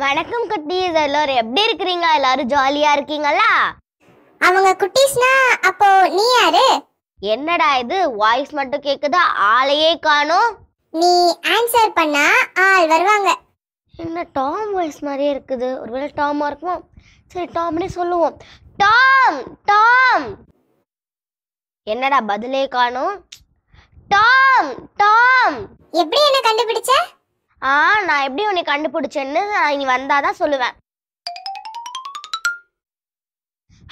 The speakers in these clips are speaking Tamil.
வணக்கம் குட்டீஸ், எல்லாரும் எப்படி இருக்கிறீங்க? எல்லாரும் ஜாலியா இருக்கீங்களா? அவங்க குட்டீஸ்னா அப்போ நீ யாரு? என்னடா இது வாய்ஸ் மட்டும் கேக்குதா, ஆளையே காணோம். நீ ஆன்சர் பண்ணா ஆள் வருவாங்க. என்ன டாம் வாய்ஸ் மாதிரியே இருக்குது, ஒருவேளை டாமா இருக்குமோ? சரி டாம்னே சொல்லுவோம். Tom Tom. என்னடா பதிலே காணோம்? Tom Tom. எப்படி என்ன கண்டுபிடிச்ச? நான் எப்படி உன்னை கண்டுபிடிச்சேன்னு நீ வந்தாதான் சொல்லுவேன்.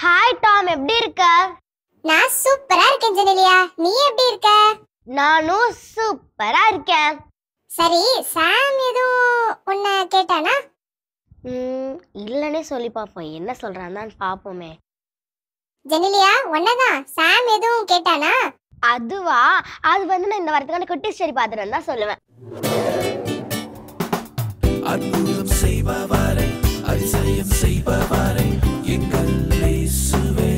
ஹாய் டாம், எப்படி இருக்க? நான் சூப்பரா இருக்கேன் ஜெனிலியா, நீ எப்படி இருக்க? நானும் சூப்பரா இருக்கேன். சரி, சாம் எதுவும் உன்னை கேட்டானா? இல்லனே சொல்லி பாப்போம், என்ன சொல்றான்னு பாப்போமே. ஜெனிலியா உன்னதான் சாம் எதுவும் கேட்டானா? அதுவா, அது நான் இந்த வாரத்துக்கான குட்டி ஸ்டோரி பார்த்துட்டு வந்தா சொல்லுவேன். அற்புதம் செய்பவரே, அதிசயம் செய்பவரே, எங்கள் இயேசுவே.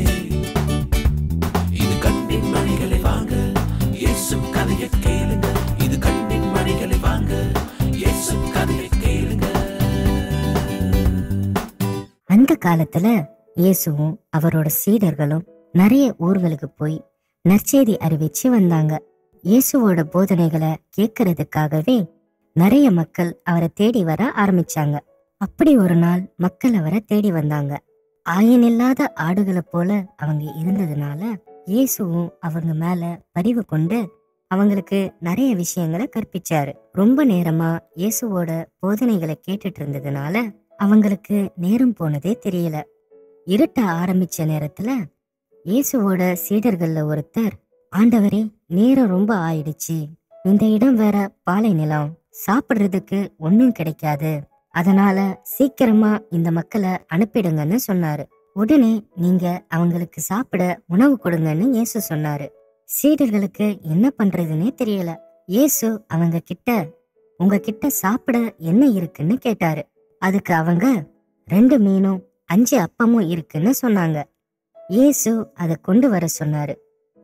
இது கண்ணின் மணிகளை வாங்க, இயேசு கதையை கேளுங்க. இது கண்ணின் மணிகளை வாங்க, இயேசு கதையை கேளுங்க. அந்த காலத்துல இயேசுவும் அவரோட சீடர்களும் நிறைய ஊர்களுக்கு போய் நற்செய்தி அறிவிச்சு வந்தாங்க. இயேசுவோட போதனைகளை கேட்கறதுக்காகவே நிறைய மக்கள் அவரை தேடி வர ஆரம்பிச்சாங்க. அப்படி ஒரு நாள் மக்கள் அவரை தேடி வந்தாங்க. ஆயனில்லாத ஆடுகளை போல அவங்க இருந்ததுனால இயேசுவும் அவங்க மேல பரிவு கொண்டு அவங்களுக்கு நிறைய விஷயங்களை கற்பிச்சாரு. ரொம்ப நேரமா இயேசுவோட போதனைகளை கேட்டுட்டு இருந்ததுனால அவங்களுக்கு நேரம் போனதே தெரியல. இருட்ட ஆரம்பிச்ச நேரத்துல இயேசுவோட சீடர்கள்ல ஒருத்தர், ஆண்டவரே, நேரம் ரொம்ப ஆயிடுச்சு, இந்த இடம் வேற பாலை நிலம், சாப்பிடுறதுக்கு ஒன்னும் கிடைக்காது, அதனால சீக்கிரமா இந்த மக்களை அனுப்பிடுங்கன்னு சொன்னாரு. உடனே நீங்க அவங்களுக்கு சாப்பிட உணவு கொடுங்கன்னு இயேசு சொன்னாரு. சீடர்களுக்கு என்ன பண்றதுன்னே தெரியல. இயேசு அவங்க கிட்ட, உங்ககிட்ட சாப்பிட என்ன இருக்குன்னு கேட்டாரு. அதுக்கு அவங்க 2 மீனும் 5 அப்பமும் இருக்குன்னு சொன்னாங்க. இயேசு அதை கொண்டு வர சொன்னாரு.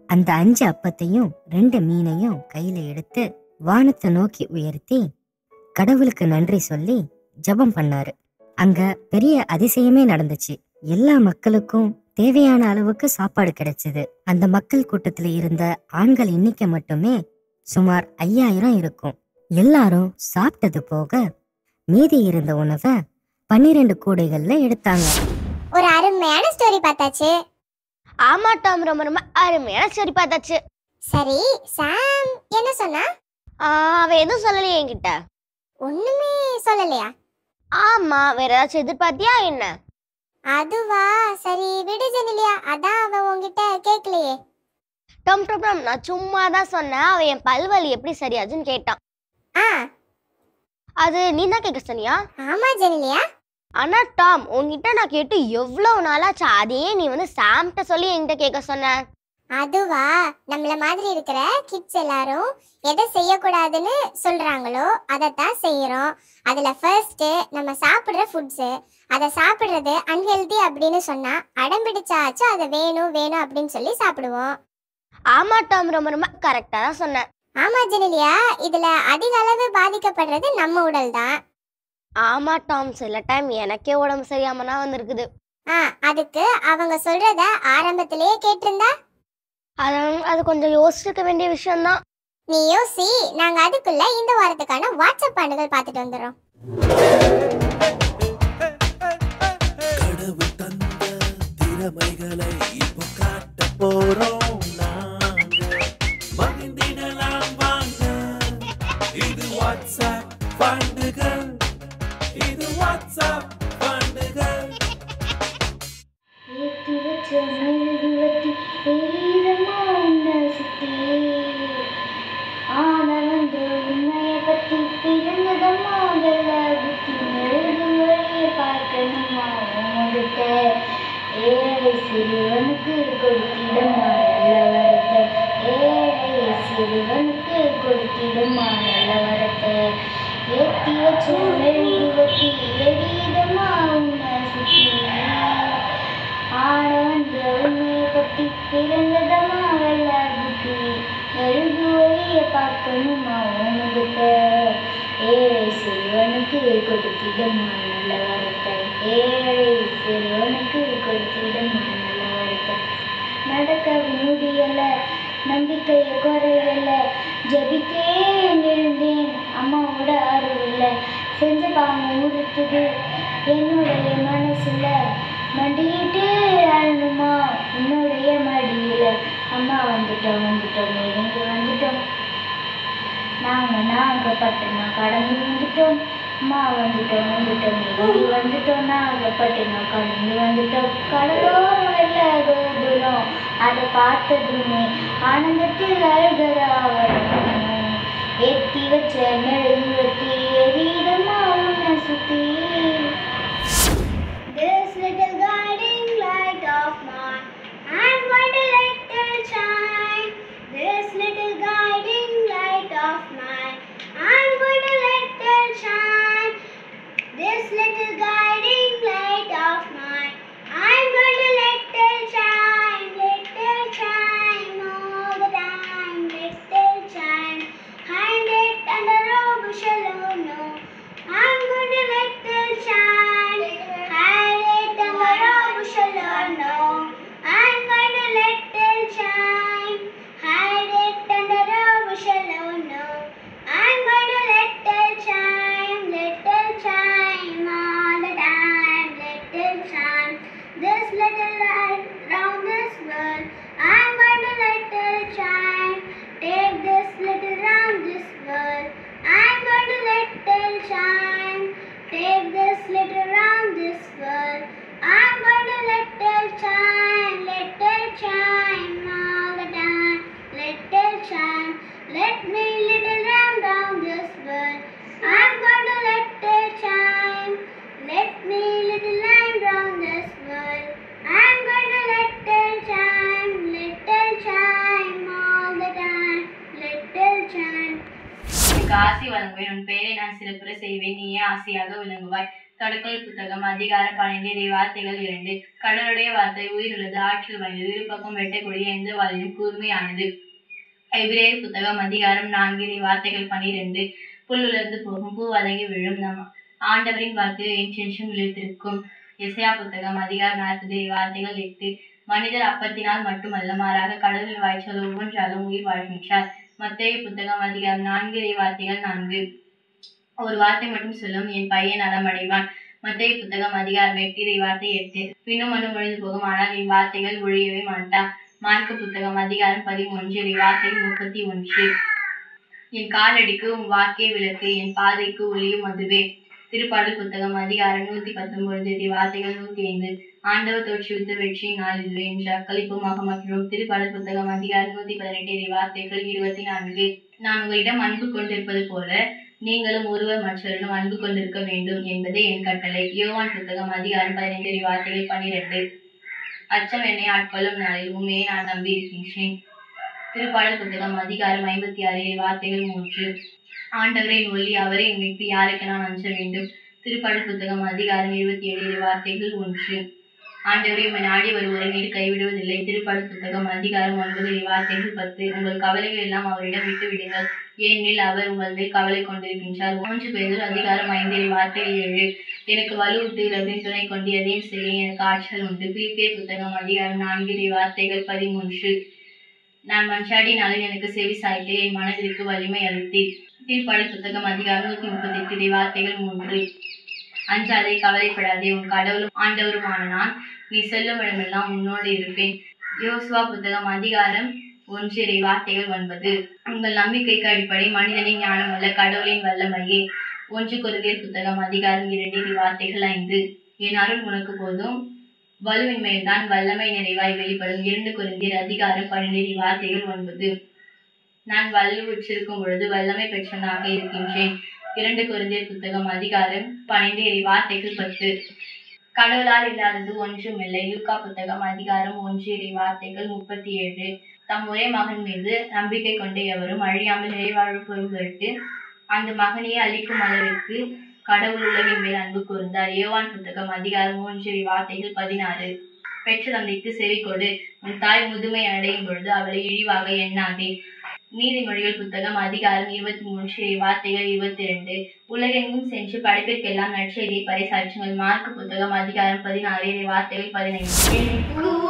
அந்த 5 அப்பத்தையும் 2 மீனையும் கையில எடுத்து வானத்தை நோக்கி உயர்த்தி கடவுளுக்கு நன்றி சொல்லி ஜெபம் பண்ணாரு. அங்க பெரிய அதிசயமே நடந்துச்சு. எல்லா மக்களுக்கும் தேவையான அளவுக்கு சாப்பாடு கிடைச்சது. அந்த மக்கள் கூட்டத்துல இருந்த ஆண்கள் எண்ணிக்கை மட்டுமே சுமார் 5000 இருக்கும். எல்லாரும் சாப்பிட்டது போக மீதி இருந்த உணவை 12 கூடைகள்ல எடுத்தாங்க. ஒரு அருமையான ஸ்டோரி பார்த்தாச்சு. ஆமா டாம், ரொம்ப ரொம்ப அருமையான ஸ்டோரி பார்த்தாச்சு. சரி, சாம் என்ன சொன்னா? அவ எதுவும் சொல்லலையே என்கிட்ட. ஒண்ணுமே சொல்லலையா? ஆமா, வேற ஏதாச்சும் எதிர்பார்த்தியா என்ன? அதுவா, சரி விடு ஜெனிலியா, அதான் அவன் உன்கிட்ட கேட்கலையே. டம் டம் டம், நான் சும்மா தான் சொன்னேன். அவன் என் பல்வலி எப்படி சரியாச்சுன்னு கேட்டான். ஆ, அது நீ தான் கேட்க சொன்னியா? ஆமா ஜெனிலியா. ஆனா டாம், உன்கிட்ட நான் கேட்டு எவ்வளவு நாளாச்சு, அதையே நீ சாம்கிட்ட சொல்லி என்கிட்ட கேட்க சொன்ன. அதுவா, நம்மள மாதிரி இருக்கிற கிட்ஸ் எல்லாரும் எதை செய்யக்கூடாதுன்னு சொல்றாங்களோ அதைத்தான் செய்யறோம். அதுல ஃபர்ஸ்ட் நம்ம சாப்பிடுற ஃபுட்ஸ், அதை சாப்பிடுறது அன்ஹெல்தி அப்படின்னு சொன்னா அடம்பிடிச்சாச்சும் அதை வேணும் வேணும் அப்படின்னு சொல்லி சாப்பிடுவோம். ஆமா டாம், ரொம்ப ரொம்ப கரெக்டா தான் சொன்னேன். ஆமா ஜெனிலியா, இதுல அதிக அளவு பாதிக்கப்படுறது நம்ம உடல் தான். ஆமா டாம், சில டைம் எனக்கே உடம்பு சரியாமனா வந்திருக்குது. அதுக்கு அவங்க சொல்றத ஆரம்பத்திலேயே கேட்டிருந்தா அது கொஞ்சம் யோசிச்சுக்க வேண்டிய விஷயம்தான். நீ யோசி, நாங்க அதுக்குள்ள இந்த வாரத்துக்கான வாட்ஸ்அப் பாண்டுகள் பார்த்துட்டு வந்துடுறோம். கடவுள் தந்த திறமைகளை இப்போ காட்ட போறோம் நாங்க. மகிழ்ந்திடலாம் வாங்க, இது வாட்ஸ்அப் பாண்டுகள், இது வாட்ஸ்அப் பாண்டுகள். சிறுவனுக்கு கொடுத்திடுமா நல்ல வரத்தை ஏற்றி வச்சு மெழுகுவத்தி எரியுதமா உன்னை சுத்தி ஆட வந்த உண்மையை பற்றி பிறந்ததமா வெள்ளாடுக்கு மெழுகு ஒளிய பார்க்கணுமா உனக்கு ஏழை சிறுவனுக்கு கொடுத்திடுமா நல்ல வரத்தை, ஏழை சிறுவனுக்கு கொடுத்திடுமா நல்ல வரத்தை. நடக்க முடியல, நம்பிக்கையை குறையல, ஜெபித்தே இருந்தேன், அம்மாவோட அருவில்லை. செஞ்ச பாவம் உறுத்துது என்னுடைய மனசுல, மண்டிட்டு அழணுமா உன்னுடைய மடியில. அம்மா வந்துட்டோம் இறங்கி வந்துட்டோம், நாகப்பட்டினம் கடந்து வந்துட்டோம். அம்மா வந்துட்டோம் இறங்கி வந்துட்டோம், நாகப்பட்டினம் கடந்து வந்துட்டோம். கடலோரம் வெள்ள கோபுரம் அதை பார்த்ததுமே ஆனந்தத்தில் அழுகதா வரணும். ஏற்றி வச்ச மெழுகுவத்தி எரியுதம்மா உன்னை சுத்தி. This little guiding light of mine, I'm going to let it shine. This little guiding light of mine, I'm going to let it shine. This little guiding light of mine, I'm going to let it shine all the time. Let it shine, hide it under a bushel, oh no. I'm going to let it shine, hide it under a bushel, oh no. I'm going to let it shine, hide it under a bushel, oh no. I'm going to let it shine all the time. Let it shine, this little light round this world. I'm going to let it shine. Take this little round this world. I'm going to let it shine. Take this little round this world. I'm going to let it shine all the time. Let it shine. Let me little round this world. I'm going to let it shine. Let me little round this world. I'm going to let it shine all the time. Let it shine. எனக்கு ஆசி வழங்குவேன், உன் பெயரை நான் சிறப்புற செய்வேன், நீயே ஆசியாக விளங்குவாய். தொடக்கல் புத்தகம் அதிகாரம் 12 வார்த்தைகள் 2. கடவுளுடைய வார்த்தை உயிருள்ளது, ஆற்றல் வாய்ந்தது, இருபக்கம் வெட்டக்கூடிய எந்த வாளிலும் கூர்மையானது. எபிரேயர் புத்தகம் அதிகாரம் 4 வார்த்தைகள் 12. புல் உலர்ந்து போகும், பூ வதங்கி விழும், நம் ஆண்டவரின் வார்த்தை என்றென்றும் நிலைத்திருக்கும். எசையா புத்தகம் அதிகாரம் 40 வார்த்தைகள் 8. மனிதர் அப்பத்தினால் மட்டுமல்ல, மாறாக கடவுளின் வாய்ச்சல் ஒவ்வொன்றாலும் உயிர் வாழ்கின்றார். மத்தேயு புத்தகம் அதிகாரம் 4 வார்த்தைகள் 4. ஒரு வார்த்தை மட்டும் சொல்லும், என் பையன் நலமடைவான். மத்தேயு புத்தகம் அதிகாரம் 8 வார்த்தை 8. பின்னும் மண்ணும் ஒழிந்து போகும், ஆனால் என் வார்த்தைகள் ஒழியவே மாட்டா. மார்க்கு புத்தகம் அதிகாரம் 13 வார்த்தை 31. என் காலடிக்கு உன் வாக்கே விளக்கு, என் பாதைக்கு ஒளியும் அதுவே. திருப்பாடல் புத்தகம் அதிகாரம் 119 வார்த்தைகள் 105. ஆண்டவர் தோற்றுவித்த வெற்றியின் நாள் இதுவே என்று அக்களிப்புமாக மகிழும். திருப்பாடல் புத்தகம் அதிகாரம் 118 வார்த்தைகள் 24. நான் உங்களிடம் அன்பு கொண்டிருப்பது போல நீங்களும் ஒருவர் மற்றவரிடம் அன்பு கொண்டிருக்க வேண்டும் என்பதே என் கட்டளை. யோவான் புத்தகம் அதிகாரம் 15 வார்த்தைகள் 12. அச்சம் என்னை ஆட்கொள்ளும் நாளில் உண்மையை நான் நம்பி இருக்கின்றேன். திருப்பாடல் புத்தகம் அதிகாரம் 56 வார்த்தைகள் 3. ஆண்டவரை ஒளி, அவரை மீட்பு, யாருக்கு நான் அஞ்ச வேண்டும். திருப்பாடல் புத்தகம் அதிகாரம் 27 வார்த்தைகள் 1. ஆண்டவரை உம்மை நாடி வருவோரை நீர் கைவிடுவதில்லை. திருப்பாடல் புத்தகம் அதிகாரம் 9 வார்த்தைகள் 10. உங்கள் கவலைகள் எல்லாம் அவரிடம் விட்டு விடுங்கள், ஏனெனில் அவர் உங்கள் மேல் கவலை கொண்டிருக்கின்றார். 1 பேதுரு அதிகாரம் 5 வார்த்தைகள் 7. எனக்கு வலுவூட்டுகிறவரின் துணை கொண்டு எதையும் செய்ய எனக்கு ஆற்றல் உண்டு. பிலிப்பியர் புத்தகம் அதிகாரம் 4 வார்த்தைகள் 13. நான் மன்றாடி நாளில் எனக்கு செவி சாய்த்து என் மனதிற்கு வலிமை அளித்தீர். திருப்பாடல் புத்தகம் அதிகாரம் 138 வார்த்தைகள் 3. அஞ்சாதே, கவலைப்படாதே, உன் கடவுளும் ஆண்டவருமான நான் நீ செல்லும் இடமெல்லாம் உன்னோடு இருப்பேன். யோசுவா புத்தகம் அதிகாரம் 1 வார்த்தைகள் 9. உங்கள் நம்பிக்கைக்கு அடிப்படை மனிதனின் ஞானம் அல்ல, கடவுளின் வல்லமையே. 1 கொரிந்தியர் புத்தகம் அதிகாரம் 2 வார்த்தைகள் 5. என் அருள் உனக்கு போதும், வலுவின் மேல்தான் வல்லமை நிறைவாய் வெளிப்படும். 2 கொரிந்தியர் அதிகாரம் 12 வார்த்தைகள் 9. நான் வலுவுற்றிருக்கும் பொழுது வல்லமை பெற்றவனாக இருக்கின்றேன். 2 கொரிந்தியர் புத்தகம் அதிகாரம் 12 வார்த்தைகள் 10. கடவுளால் இல்லாதது ஒன்றுமில்லை. லூக்கா புத்தகம் அதிகாரம் 1 வார்த்தைகள் 37. தம் ஒரே மகன் மீது நம்பிக்கை கொண்ட எவரும் அழியாமல் நிறைவாழ்வு பெறுவதற்கு அந்த மகனையே அளிக்கும் அளவிற்கு கடவுள் உலகின் மேல் அன்பு கூர்ந்தார். யோவான் புத்தகம் அதிகாரம் 3 வார்த்தைகள் 16. பெற்ற தந்தைக்கு செவி கொடு, உன் தாய் முதுமை அடையும் பொழுது அவளை இழிவாக எண்ணாதே. நீதிமொழிகள் புத்தகம் அதிகாரம் 23 வார்த்தைகள் 22. உலகெங்கும் சென்று படைப்பிற்கெல்லாம் நற்செய்தியை பறைசாற்றுங்கள். மார்க்கு புத்தகம் அதிகாரம் 16 வார்த்தைகள் 15.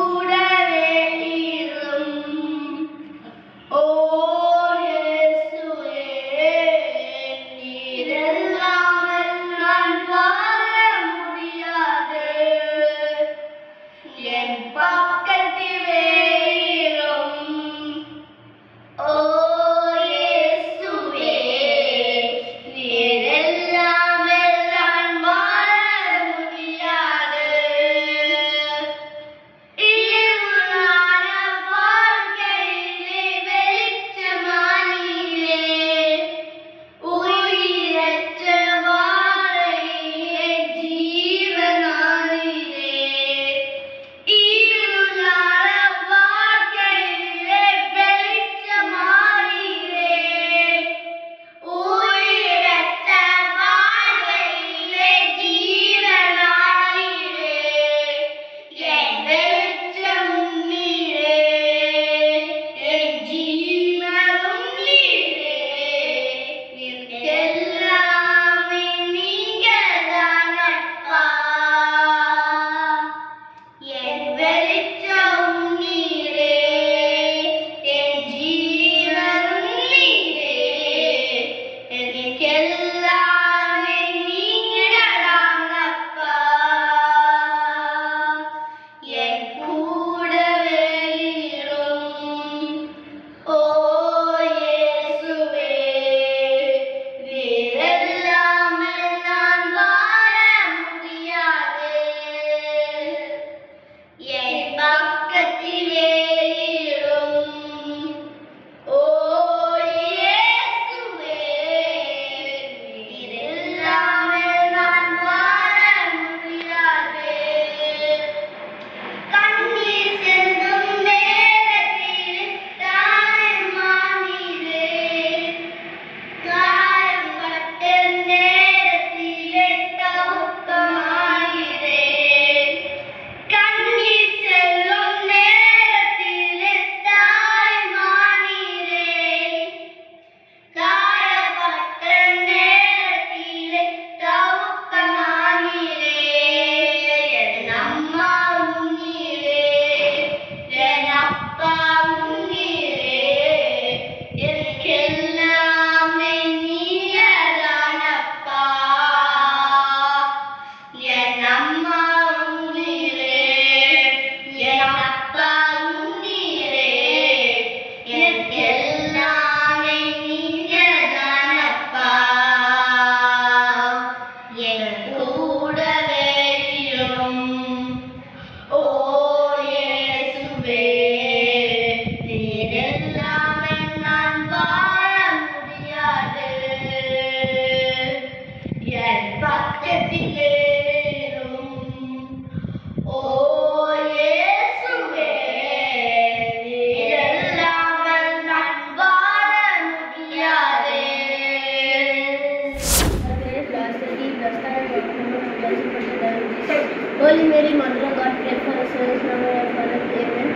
Holy Mary, Mother of God, pray for us sinners now and at our death. Amen.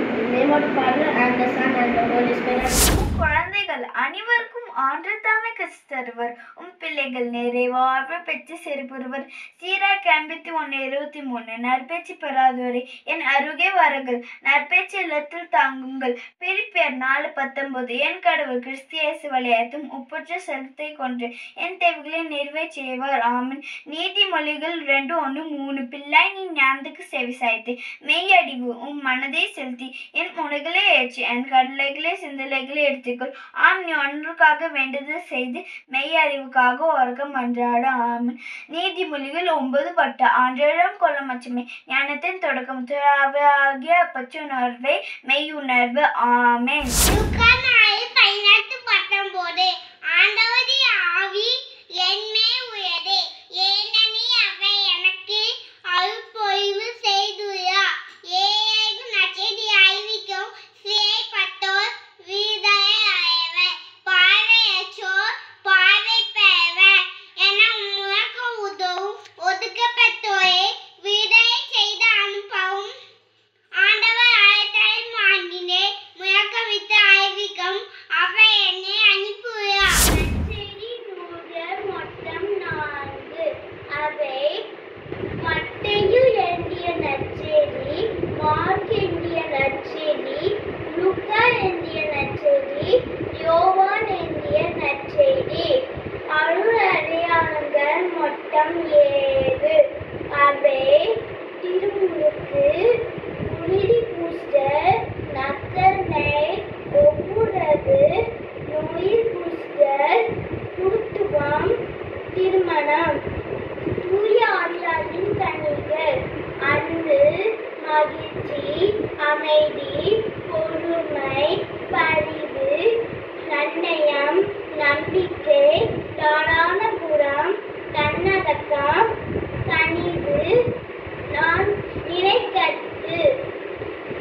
In the name of the Father and the Son and the Holy Spirit. குழந்தைகள் அனைவருக்கும் ஆண்டவர் தாமே கற்றுத்தருவர். பிள்ளைகள் நிறைவாழ்வு பெற்று செருப்புருவர். சீராக் 51:23. நற்பேச்சு பெறாதவரை என் அருகே வாருங்கள், நற்பேச்சு இல்லத்தில் தாங்குங்கள். பிலிப்பியர் 4:19. என் கடவுள் கிறிஸ்து இயேசு வழியாத்தும் ஒப்பற்ற செலுத்தை கொன்று என் தேவைகளை நிறைவேற்றியவர். ஆமென். நீதிமொழிகள் 2:1-3. பிள்ளாய் நீ ஞானத்துக்கு செவி சாய்த்து மெய்யடிவு உன் மனதை செலுத்தி என் முனைகளை ஏற்றி என் கடலைகளை சிந்தலைகளை எடுத்துக்கொள். ஆம், நீ ஒன்றுக்காக வேண்டுதல் செய்து மெய் அறிவுக்காக உறக்கம் அன்றாட. ஆமென். நீதிமொழிகள் 9:10. ஆண்டவரிடம் கொள்ள மச்சமே ஞானத்தின் தொடக்கம், துறாவாகிய பச்சுணர்வே மெய் உணர்வு. ஆமென். 19 ஆண்டவரே ஆவி என்மே உயரே, ஏனெனி அவை எனக்கு அருள்பொழிவு செய்துள்ளா. ஏழு நற்செய்தி அறிவிக்கும் சிறைப்பட்டோர் விடுதலை அடைவர், பார்வையற்றோர் பார்வை பெறுவர் என உனக்கு உதவும். ஒதுக்கப்பட்டோரை விடுதலை செய்து அனுப்பவும் ஆண்டவர் அழைத்தலை வாங்கினே முழக்கமிட்டு அறிவிக்கும். அவை நமக்கு குளிரி பூஸ்டர் நக்கனை ஒப்புறது நோயில் பூஸ்டர் குருத்துவம் திருமணம் தூய ஆற்றாளின் கனிகள் அன்பு மகிழ்ச்சி அமைதி பொறுமை பரிவு நன்னயம் நம்பிக்கை தாரான புறம் தன்னடக்கம் கனிவு நான் நினைக்கட்டு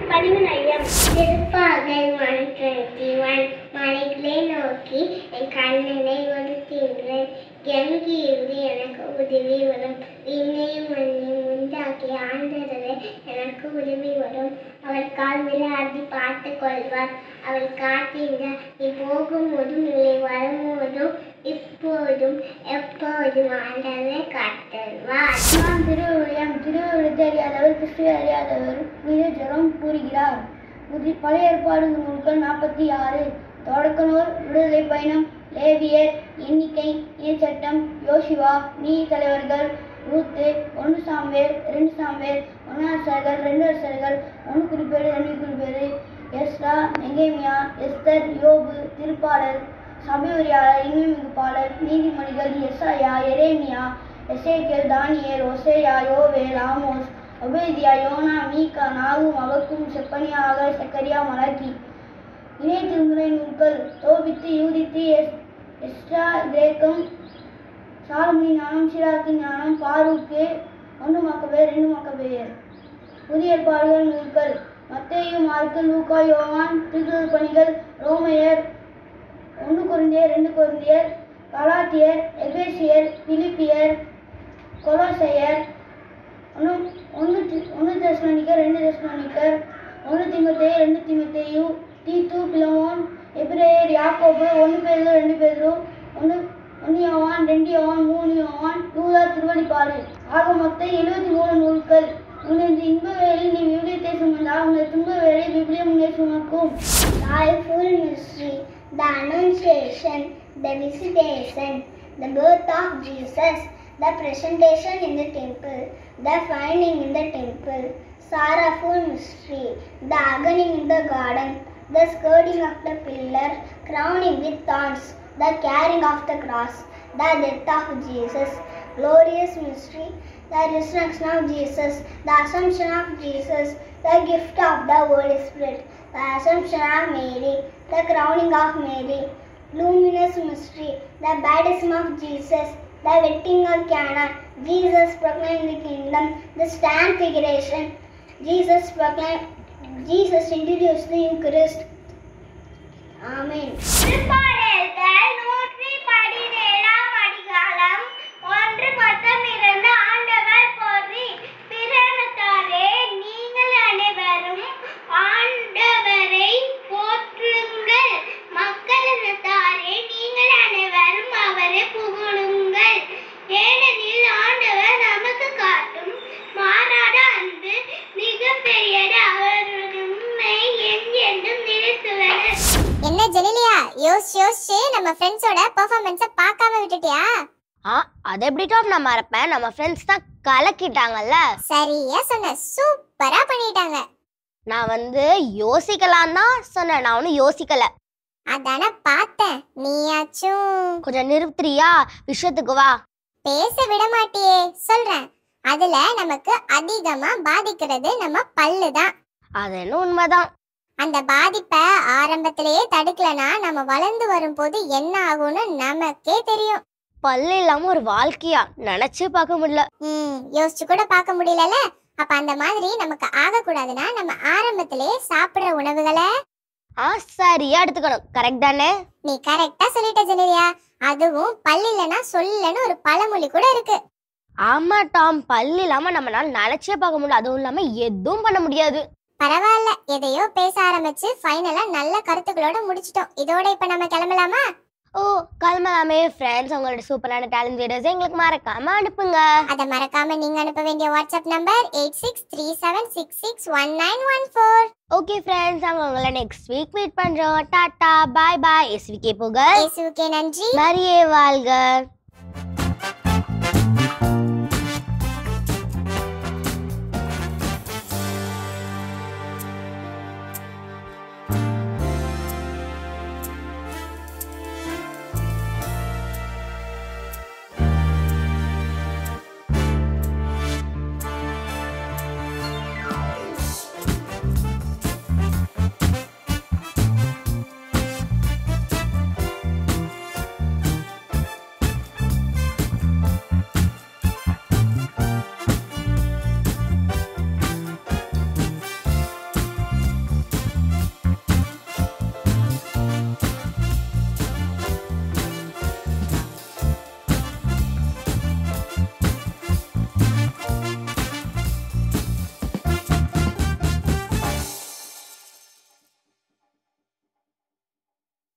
பணிவு நயம். திருப்பாகல் 121 மலைகளை நோக்கி என் கண்ணனை ஒடுக்கின்றேன். எங்கிருந்து எனக்கு உதவி வரும்? விண்ணையும் மண்ணையும் உண்டாக்கி ஆண்டவரே எனக்கு உதவி வரும். அவர் கால் விளையாடி பார்த்து கொள்வார். அவள் காத்திருந்தார். நீ போகும்போதும் இல்லை வரும்போதும் இப்போதும் எப்போதும் ஆண்டவரை காட்டுவார். திருவிழத்தை அறியாதவர் கிறிஸ்துவை அறியாதவர் ஜெரம் கூறுகிறார். பழைய ஏற்பாடு நூல்கள் 46. தொடக்க நூல் விடுதலை பயணம் லேவியர் எண்ணிக்கை இணைச்சட்டம் யோசுவா நீதி தலைவர்கள் ரூத்து 1 சாமுவேல் 2 சாமுவேல் 1 அரசர்கள் 2 அரசர்கள் 1 குறிப்பேடு 2 குறிப்பேடு எஸ்ரா நெகேமியா எஸ்தர் யோபு திருப்பாடல் சபை உரையாளர் இன்மைமிகுப்பாளர் நீதிமொழிகள் எசாயா எரேமியா எசேக்கியேல் தானியேல் ஓசேயா யோவேல் ஆமோஸ் ஒபேதியா யோனா மீகா நாகும் அவக்கும் செப்பனியா ஆகாய் சக்கரியா மலாக்கி. இணை திருமுறை நூல்கள் தோபித்து யூதித்து எஸ்ரா கிரேக்கம் சாலமி ஞானம் சிராக்கி ஞானம் பாரூக்கு 1 மக்கபேர் 2 மக்கபேர். புதிய ஏற்பாடுகள் நூல்கள் மத்தேயு மார்க்கு லூக்கா யோவான் திருத்துதர் பணிகள் ரோமையர் 1 கொரிந்தியர் 2 கொரிந்தியர் கலாத்தியர் எபேசியர் பிலிப்பியர் கொலோசையர் 1 தெசலோனிக்கர் 2 தெசலோனிக்கர் 1 தீமோத்தேயு 2 தீமோத்தேயு தீத்து பிலமோன் எபிரேயர் யாக்கோபு 1 பேதுரு 2 பேதுரு 1 யோவான் 2 யோவான் 3 யோவான் யூதா திருவழிபாடு. ஆக மொத்தம் 73 நூல்கள். உனது இன்ப வேலை நீ விவிலியத்தை சுமந்தால் உனது துன்ப வேலை விவிலியம் உன்னை சுமக்கும். Joyful mystery, the Annunciation, the Visitation, the birth of Jesus, the presentation in the temple, the finding in the temple. Sorrowful mystery, the agony in the garden, the skirting of the pillar, crowning with thorns, the carrying of the cross, the death of Jesus. Glorious mystery, the resurrection of Jesus, the assumption of Jesus, the gift of the Holy Spirit, the assumption of Mary, the crowning of Mary. Luminous mystery, the baptism of Jesus, the wedding of Cana, Jesus proclaimed the kingdom, the transfiguration, Jesus introduced the Eucharist. Amen. திருப்பாடல்கள் 117 அதிகாரம் 1:12 ஆண்டவர் போற்றி. பிறனத்தாரே நீங்கள் அனைவரும் ஆண்டவரை போற்றுங்கள். மக்களினத்தாரே நீங்கள் அனைவரும் அவரை புகழுங்கள். ஏனெனில் ஆண்டவர் நமக்கு காட்டும் மாறாத அன்பு மிக பெரியது. அவரது உண்மை என்றென்றும் நிலைத்துள்ளது. என்ன ஜெனிலியா யோசிச்சு நம்ம ஃப்ரெண்ட்ஸோட பெர்ஃபார்மன்ஸை பார்க்காம விட்டுட்டியா? அது எப்படி டாப் நான் மறப்பேன்? நம்ம ஃப்ரெண்ட்ஸ் தான் கலக்கிட்டாங்கல்ல. சரியா சொன்ன, சூப்பரா பண்ணிட்டாங்க. நான் யோசிக்கலாம் தான் சொன்னேன், நான் ஒன்னும் யோசிக்கல. அதான பார்த்தேன். நீயாச்சும் கொஞ்சம் நிறுத்துறியா? விஷயத்துக்கு வா. பேச விட மாட்டியே. சொல்றேன். அதுல நமக்கு அதிகமா பாதிக்கிறது நம்ம பல்லு தான். அது என்ன உண்மைதான். அந்த பாதிப்பை ஆரம்பத்திலேயே தடுக்கலனா நம்ம வளர்ந்து வரும்போது என்ன ஆகும்னு நமக்கே தெரியும். பல்லு இல்லாம ஒரு வாழ்க்கையா நினைச்சு பார்க்க முடியல. யோசிச்சு கூட பார்க்க முடியல. அப்ப அந்த மாதிரி நமக்கு ஆகக்கூடாதுன்னா நம்ம ஆரம்பத்திலேயே சாப்பிடுற உணவுகளை சரியா எடுத்துக்கணும். கரெக்ட் தானே? நீ கரெக்டா சொல்லிட்ட ஜெனிலியா. அதுவும் பல்லு இல்லைன்னா சொல்லன்னு ஒரு பழமொழி கூட இருக்கு. ஆமா டாம், பல்லு இல்லாம நம்மளால நினைச்சே பார்க்க முடியல. அதுவும் இல்லாம எதுவும் பண்ண முடியாது. பரவாயில்ல, எதையோ பேச ஆரம்பிச்சு ஃபைனலா நல்ல கருத்துக்களோட முடிச்சிட்டோம். இதோட இப்ப நம்ம கிளம்பலாமா? கிளம்பலாமே. ஃப்ரெண்ட்ஸ், உங்களோட சூப்பரான டேலண்ட் வீடியோஸ் எங்களுக்கு மறக்காம அனுப்புங்க. அதை மறக்காம நீங்க அனுப்ப வேண்டிய வாட்ஸ்அப் நம்பர் 8637661914. ஓகே ஃப்ரெண்ட்ஸ், நாங்க உங்களை நெக்ஸ்ட் வீக் மீட் பண்றோம். Tata, by by. எஸ்விகே புகழ். இயேசுவுக்கே நன்றி. மரியே வாழ்க.